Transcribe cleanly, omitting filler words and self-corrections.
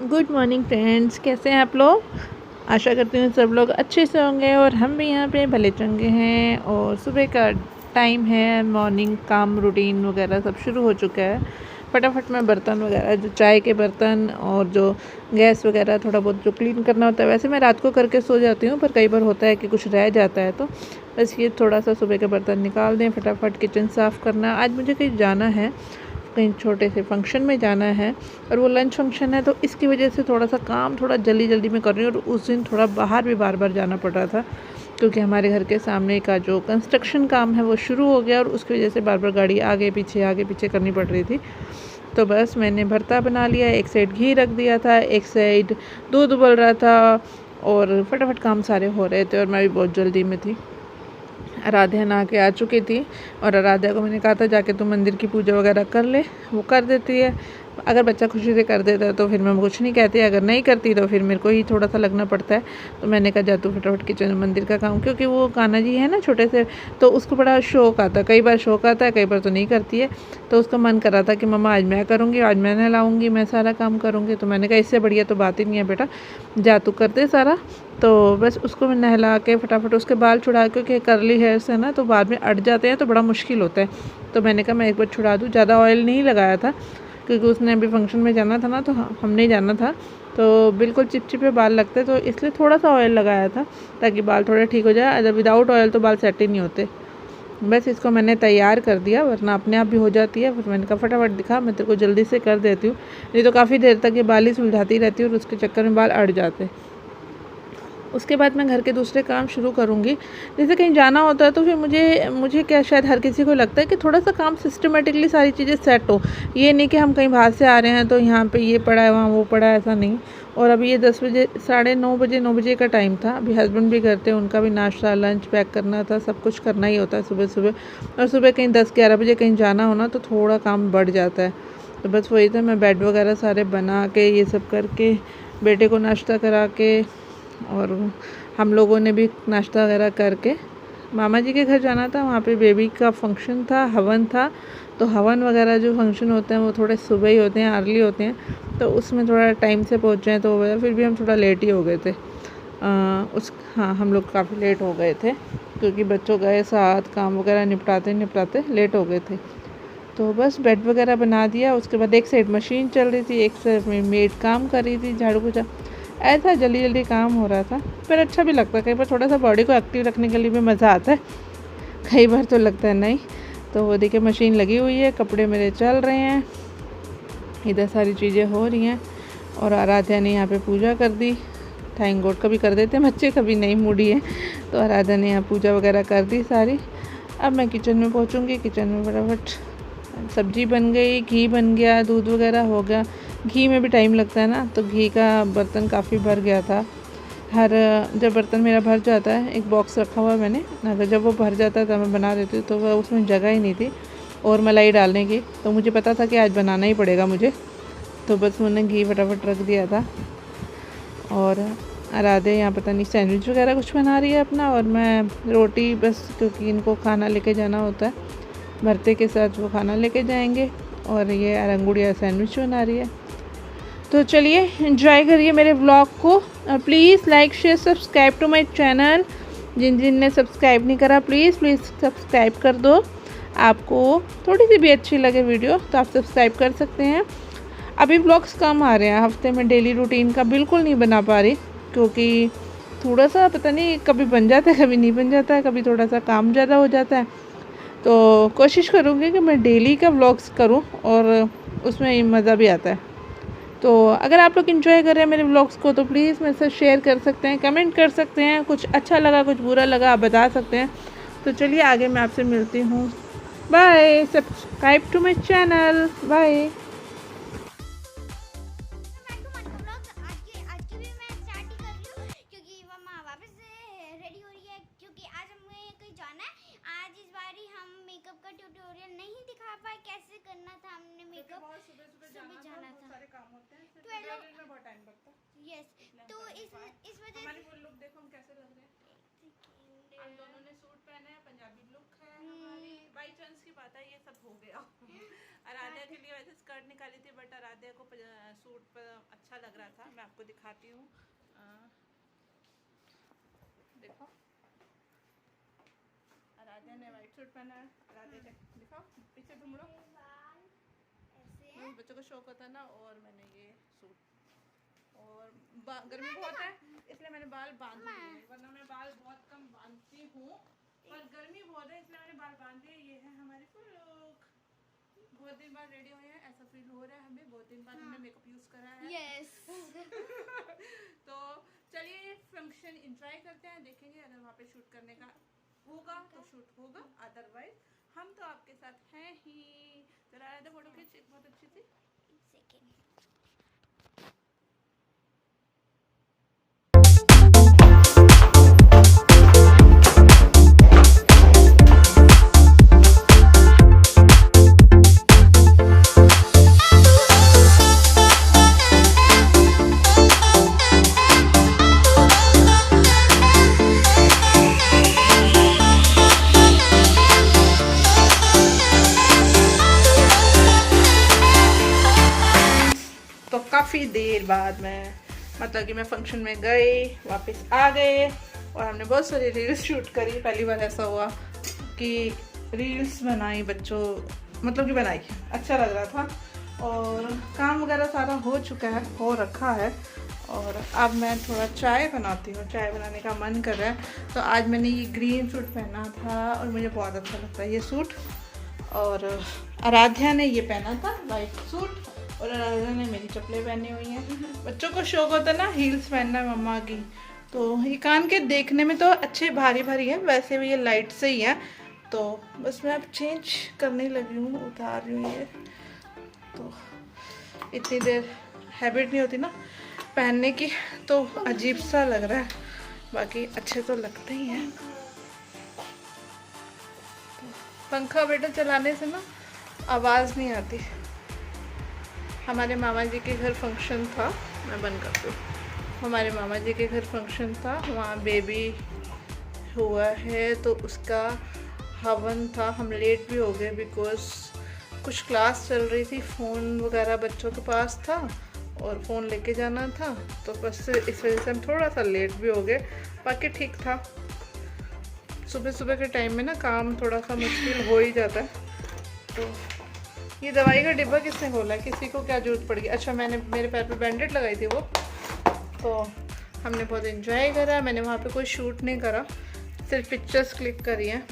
Good morning friends, कैसे हैं आप लोग। आशा करती हूँ सब लोग अच्छे से होंगे और हम भी यहाँ पे भले चंगे हैं। और सुबह का टाइम है, मॉर्निंग काम रूटीन वगैरह सब शुरू हो चुका है। फटाफट मैं बर्तन वगैरह, जो चाय के बर्तन और जो गैस वगैरह थोड़ा बहुत जो क्लीन करना होता है, वैसे मैं रात को करके सो जाती हूँ, पर कई बार होता है कि कुछ रह जाता है, तो बस ये थोड़ा सा सुबह के बर्तन निकाल दें, फटाफट किचन साफ़ करना। आज मुझे कहीं जाना है, कहीं छोटे से फंक्शन में जाना है और वो लंच फंक्शन है, तो इसकी वजह से थोड़ा सा काम थोड़ा जल्दी जल्दी में कर रही हूँ। और उस दिन थोड़ा बाहर भी बार बार जाना पड़ रहा था, क्योंकि हमारे घर के सामने का जो कंस्ट्रक्शन काम है वो शुरू हो गया और उसकी वजह से बार बार गाड़ी आगे पीछे करनी पड़ रही थी। तो बस मैंने भरता बना लिया, एक साइड घी रख दिया था, एक साइड दूध उबल रहा था और फटाफट काम सारे हो रहे थे और मैं भी बहुत जल्दी में थी। आराध्या नहा के आ चुकी थी और आराध्या को मैंने कहा था जाके तू मंदिर की पूजा वगैरह कर ले, वो कर देती है। अगर बच्चा खुशी से कर देता है तो फिर मैं कुछ नहीं कहती, अगर नहीं करती तो फिर मेरे को ही थोड़ा सा लगना पड़ता है। तो मैंने कहा जा तू फटाफट किचन मंदिर का काम, क्योंकि वो कान्हा जी है ना छोटे से, तो उसको बड़ा शौक आता है, कई बार शौक आता है, कई बार तो नहीं करती है। तो उसका मन कर रहा था कि मम्मा आज मैं करूँगी, आज मैं नहलाऊँगी, मैं सारा काम करूँगी। तो मैंने कहा इससे बढ़िया तो बात ही नहीं है बेटा, जा तू कर दे सारा। तो बस उसको मैं नहला के फटाफट उसके बाल छुड़ा, क्योंकि करली हेयर से ना तो बाद में अट जाते हैं तो बड़ा मुश्किल होता है। तो मैंने कहा मैं एक बार छुड़ा दूँ, ज़्यादा ऑयल नहीं लगाया था क्योंकि उसने अभी फंक्शन में जाना था ना, तो हमने जाना था, तो बिल्कुल चिपचिपे बाल लगते, तो इसलिए थोड़ा सा ऑयल लगाया था ताकि बाल थोड़े ठीक हो जाए। अगर विदाउट ऑयल तो बाल सेट ही नहीं होते। बस इसको मैंने तैयार कर दिया, वरना अपने आप भी हो जाती है। फिर मैंने कहा फटाफट दिखा, मैं तेरे को जल्दी से कर देती हूँ, नहीं तो काफ़ी देर तक ये बाल ही सुलझाती रहती है और उसके चक्कर में बाल अट जाते। उसके बाद मैं घर के दूसरे काम शुरू करूँगी। जैसे कहीं जाना होता है तो फिर मुझे क्या, शायद हर किसी को लगता है कि थोड़ा सा काम सिस्टमेटिकली सारी चीज़ें सेट हो। ये नहीं कि हम कहीं बाहर से आ रहे हैं तो यहाँ पे ये पड़ा है, वहाँ वो पड़ा है, ऐसा नहीं। और अभी ये 10 बजे, 9:30 9 बजे का टाइम था। अभी हस्बैंड भी घर थे, उनका भी नाश्ता लंच पैक करना था, सब कुछ करना ही होता है सुबह सुबह। और सुबह कहीं 10-11 बजे कहीं जाना हो ना तो थोड़ा काम बढ़ जाता है। तो बस वही था, मैं बेड वगैरह सारे बना के ये सब करके बेटे को नाश्ता करा के, और हम लोगों ने भी नाश्ता वगैरह करके मामा जी के घर जाना था। वहाँ पे बेबी का फंक्शन था, हवन था। तो हवन वगैरह जो फंक्शन होते हैं वो थोड़े सुबह ही होते हैं, अर्ली होते हैं, तो उसमें थोड़ा टाइम से पहुँचे हैं, तो फिर भी हम थोड़ा लेट ही हो गए थे। हाँ, हम लोग काफ़ी लेट हो गए थे क्योंकि बच्चों गए साथ, काम वगैरह निपटाते लेट हो गए थे। तो बस बेड वगैरह बना दिया। उसके बाद एक साइड मशीन चल रही थी, एक साइड में मेड काम कर रही थी, झाड़ू पोछा, ऐसा जल्दी जल्दी काम हो रहा था। पर अच्छा भी लगता है, कई बार थोड़ा सा बॉडी को एक्टिव रखने के लिए भी मज़ा आता है, कई बार तो लगता है नहीं। तो वो देखिए मशीन लगी हुई है, कपड़े मेरे चल रहे हैं, इधर सारी चीज़ें हो रही हैं। और आराध्या ने यहाँ पे पूजा कर दी। थैंक गॉड, कभी कर देते हैं बच्चे, कभी नहीं मूडी है, तो आराध्या ने यहाँ पूजा वगैरह कर दी सारी। अब मैं किचन में पहुँचूँगी। किचन में फटाफट सब्जी बन गई, घी बन गया, दूध वगैरह हो गया। घी में भी टाइम लगता है ना, तो घी का बर्तन काफ़ी भर गया था। जब बर्तन मेरा भर जाता है, एक बॉक्स रखा हुआ है मैंने, अगर जब वो भर जाता है तो मैं बना देती हूँ, तो वह उसमें जगह ही नहीं थी और मलाई डालने की, तो मुझे पता था कि आज बनाना ही पड़ेगा मुझे, तो बस मैंने घी फटाफट रख दिया था। और आराध्या यहाँ पता नहीं सैंडविच वगैरह कुछ बना रही है अपना, और मैं रोटी, बस क्योंकि इनको खाना लेके जाना होता है, भरते के साथ वो खाना लेके जाएंगे। और ये रंगुड़िया सैंडविच बना रही है। तो चलिए एंजॉय करिए मेरे व्लॉग को। Please like share subscribe to my channel. जिन ने सब्सक्राइब नहीं करा, प्लीज़ सब्सक्राइब कर दो। आपको थोड़ी सी भी अच्छी लगे वीडियो तो आप सब्सक्राइब कर सकते हैं। अभी व्लॉग्स कम आ रहे हैं, हफ्ते में डेली रूटीन का बिल्कुल नहीं बना पा रही, क्योंकि थोड़ा सा पता नहीं कभी बन जाता है, कभी नहीं बन जाता है, कभी थोड़ा सा काम ज़्यादा हो जाता है। तो कोशिश करूँगी कि मैं डेली का व्लॉग्स करूँ और उसमें मज़ा भी आता है। तो अगर आप लोग इन्जॉय कर रहे हैं मेरे व्लॉग्स को तो प्लीज़ मेरे साथ शेयर कर सकते हैं, कमेंट कर सकते हैं, कुछ अच्छा लगा कुछ बुरा लगा आप बता सकते हैं। तो चलिए आगे मैं आपसे मिलती हूँ। Bye, subscribe to my channel, bye. Tutorial नहीं दिखा पाए कैसे करना था, हमने मेकअप सुबह जाना था, सारे काम होते हैं, फिर ट्यूटोरियल में बहुत टाइम लगता है। यस, तो इस वजह से हमारी फुल लुक देखो हम कैसे लग रहे हैं। हम दोनों ने सूट पहना है, पंजाबी लुक है हमारी। बाई चांस की बात है ये सब हो गया। आराध्या के लिए वैसे स्कर्ट निकाली थी, बट आराध्या को सूट पर अच्छा लग रहा था। मैं आपको दिखाती हूँ, देखो आराध्या ने वाइट सूट पहना है। आराध्या दिखाओ, पीछे तुम लोग, बच्चों को शौक होता है ना। और मैंने ये सूट, और गर्मी बहुत है इसलिए मैंने बाल बांध दिए, वरना मैं बाल बहुत कम बांधती हूँ, पर गर्मी बहुत है इसलिए मैंने बाल बांध दिए। ये है हमारे फुलूक, बहुत दिन बाद रेडी हुए हैं, ऐसा फील हो रहा है हमें, बहुत दिन बाद हमने मेकअप यूज करा है। यस। तो चलिए फंक्शन एंजॉय करते हैं, देखेंगे अगर वहाँ पे शूट करने का होगा तो शूट होगा, अदरवाइज हम तो आपके साथ हैं ही। चला रहे थे फोटो खींच, एक बहुत अच्छी थी। तो काफ़ी देर बाद मैं, मतलब कि मैं फंक्शन में गई, वापस आ गए और हमने बहुत सारी रील्स शूट करी। पहली बार ऐसा हुआ कि रील्स बनाई बच्चों, मतलब कि बनाई, अच्छा लग रहा था। और काम वगैरह सारा हो चुका है, हो रखा है, और अब मैं थोड़ा चाय बनाती हूँ, चाय बनाने का मन कर रहा है। तो आज मैंने ये ग्रीन सूट पहना था और मुझे बहुत अच्छा लगता है ये सूट। और आराध्या ने ये पहना था वाइट सूट, और आराध्या ने मेरी चप्पलें पहनी हुई हैं। बच्चों को शौक होता है ना हील्स पहनना मम्मा की, तो ये कान के देखने में तो अच्छे भारी भारी है, वैसे भी ये लाइट से ही है। तो बस मैं अब चेंज करने लगी हूँ, उतार रही हूँ ये। तो इतनी देर हैबिट नहीं होती ना पहनने की, तो अजीब सा लग रहा है, बाकी अच्छे तो लगते ही हैं। पंखा बेटा चलाने से ना आवाज़ नहीं आती। हमारे मामा जी के घर फंक्शन था, मैं बंद कर दूँ। हमारे मामा जी के घर फंक्शन था, वहाँ बेबी हुआ है तो उसका हवन था। हम लेट भी हो गए बिकॉज़ कुछ क्लास चल रही थी, फ़ोन वगैरह बच्चों के पास था और फ़ोन लेके जाना था, तो बस इस वजह से हम थोड़ा सा लेट भी हो गए। बाकी ठीक था, सुबह सुबह के टाइम में ना काम थोड़ा सा मुश्किल हो ही जाता है। तो ये दवाई का डिब्बा किसने खोला है, किसी को क्या जरूरत पड़ गई। अच्छा, मैंने मेरे पैर पे बैंडेड लगाई थी वो, तो हमने बहुत एंजॉय करा। मैंने वहाँ पे कोई शूट नहीं करा, सिर्फ पिक्चर्स क्लिक करी हैं।